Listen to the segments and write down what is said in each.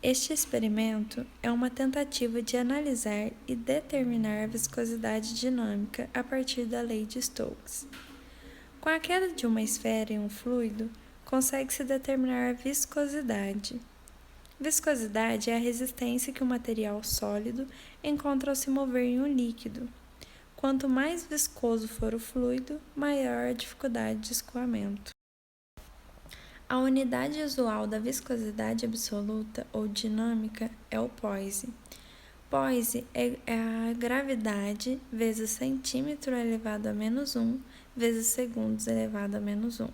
Este experimento é uma tentativa de analisar e determinar a viscosidade dinâmica a partir da lei de Stokes. Com a queda de uma esfera em um fluido, consegue-se determinar a viscosidade. Viscosidade é a resistência que um material sólido encontra ao se mover em um líquido. Quanto mais viscoso for o fluido, maior a dificuldade de escoamento. A unidade usual da viscosidade absoluta ou dinâmica é o poise. Poise é a gravidade vezes centímetro elevado a menos 1 vezes segundos elevado a menos 1.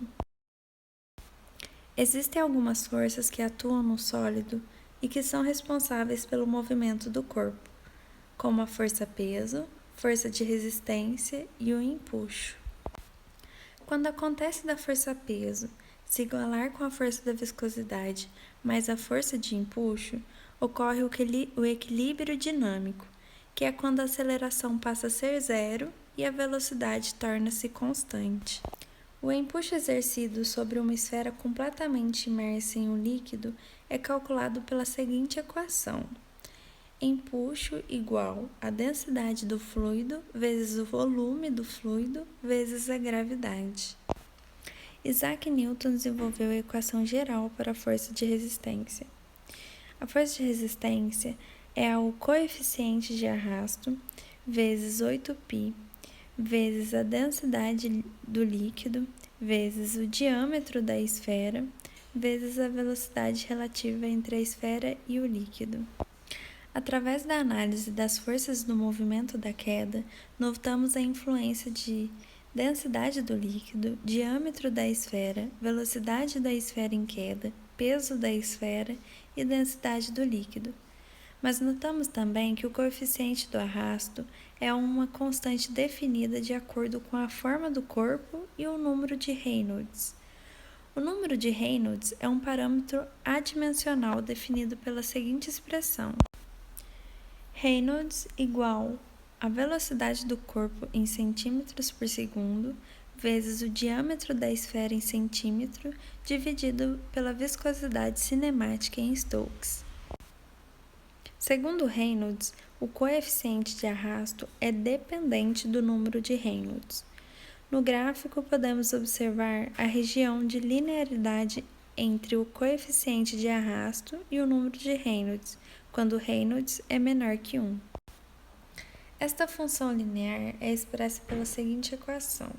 Existem algumas forças que atuam no sólido e que são responsáveis pelo movimento do corpo, como a força-peso, força de resistência e o empuxo. Quando acontece da força-peso se igualar com a força da viscosidade mais a força de empuxo, ocorre o equilíbrio dinâmico, que é quando a aceleração passa a ser zero e a velocidade torna-se constante. O empuxo exercido sobre uma esfera completamente imersa em um líquido é calculado pela seguinte equação: empuxo igual a densidade do fluido vezes o volume do fluido vezes a gravidade. Isaac Newton desenvolveu a equação geral para a força de resistência. A força de resistência é o coeficiente de arrasto vezes 8π vezes a densidade do líquido vezes o diâmetro da esfera vezes a velocidade relativa entre a esfera e o líquido. Através da análise das forças do movimento da queda, notamos a influência de densidade do líquido, diâmetro da esfera, velocidade da esfera em queda, peso da esfera e densidade do líquido. Mas notamos também que o coeficiente do arrasto é uma constante definida de acordo com a forma do corpo e o número de Reynolds. O número de Reynolds é um parâmetro adimensional definido pela seguinte expressão: Reynolds igual a velocidade do corpo em centímetros por segundo vezes o diâmetro da esfera em centímetro dividido pela viscosidade cinemática em Stokes. Segundo Reynolds, o coeficiente de arrasto é dependente do número de Reynolds. No gráfico, podemos observar a região de linearidade entre o coeficiente de arrasto e o número de Reynolds, quando Reynolds é menor que 1. Esta função linear é expressa pela seguinte equação.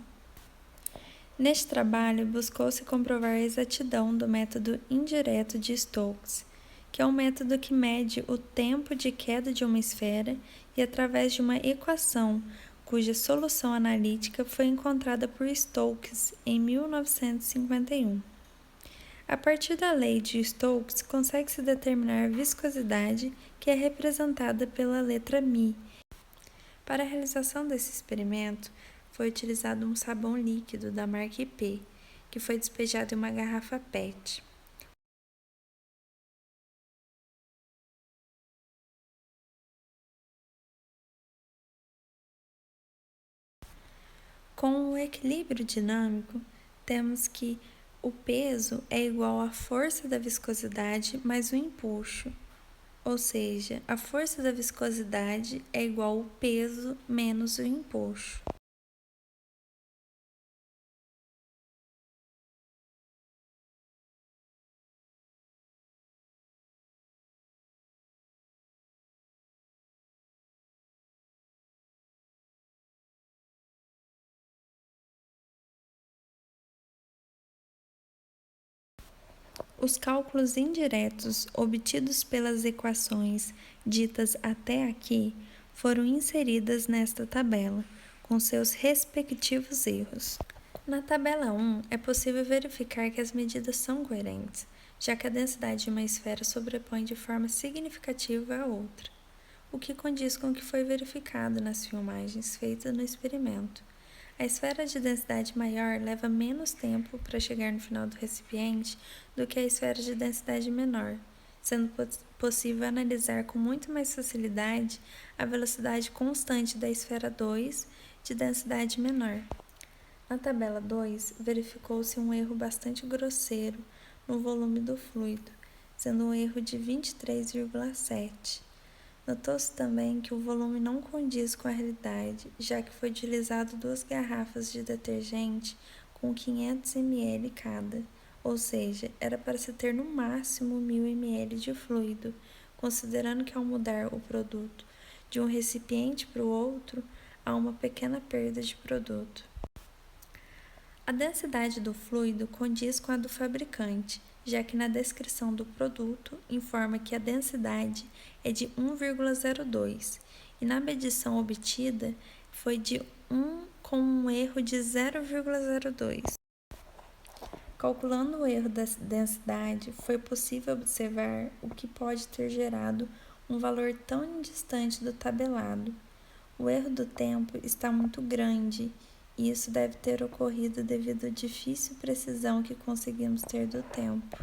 Neste trabalho, buscou-se comprovar a exatidão do método indireto de Stokes, que é um método que mede o tempo de queda de uma esfera e através de uma equação cuja solução analítica foi encontrada por Stokes em 1951. A partir da lei de Stokes, consegue-se determinar a viscosidade, que é representada pela letra μ. Para a realização desse experimento, foi utilizado um sabão líquido da marca IP, que foi despejado em uma garrafa PET. Com o equilíbrio dinâmico, temos que o peso é igual à força da viscosidade mais o empuxo, ou seja, a força da viscosidade é igual ao peso menos o empuxo. Os cálculos indiretos obtidos pelas equações ditas até aqui foram inseridas nesta tabela, com seus respectivos erros. Na tabela 1, é possível verificar que as medidas são coerentes, já que a densidade de uma esfera sobrepõe de forma significativa a outra, o que condiz com o que foi verificado nas filmagens feitas no experimento. A esfera de densidade maior leva menos tempo para chegar no final do recipiente do que a esfera de densidade menor, sendo possível analisar com muito mais facilidade a velocidade constante da esfera 2 de densidade menor. Na tabela 2, verificou-se um erro bastante grosseiro no volume do fluido, sendo um erro de 23,7. Notou-se também que o volume não condiz com a realidade, já que foi utilizado 2 garrafas de detergente com 500 ml cada, ou seja, era para se ter no máximo 1000 ml de fluido, considerando que ao mudar o produto de um recipiente para o outro, há uma pequena perda de produto. A densidade do fluido condiz com a do fabricante, já que na descrição do produto informa que a densidade é de 1,02 e na medição obtida foi de 1 com um erro de 0,02. Calculando o erro da densidade, foi possível observar o que pode ter gerado um valor tão distante do tabelado. O erro do tempo está muito grande e isso deve ter ocorrido devido à difícil precisão que conseguimos ter do tempo.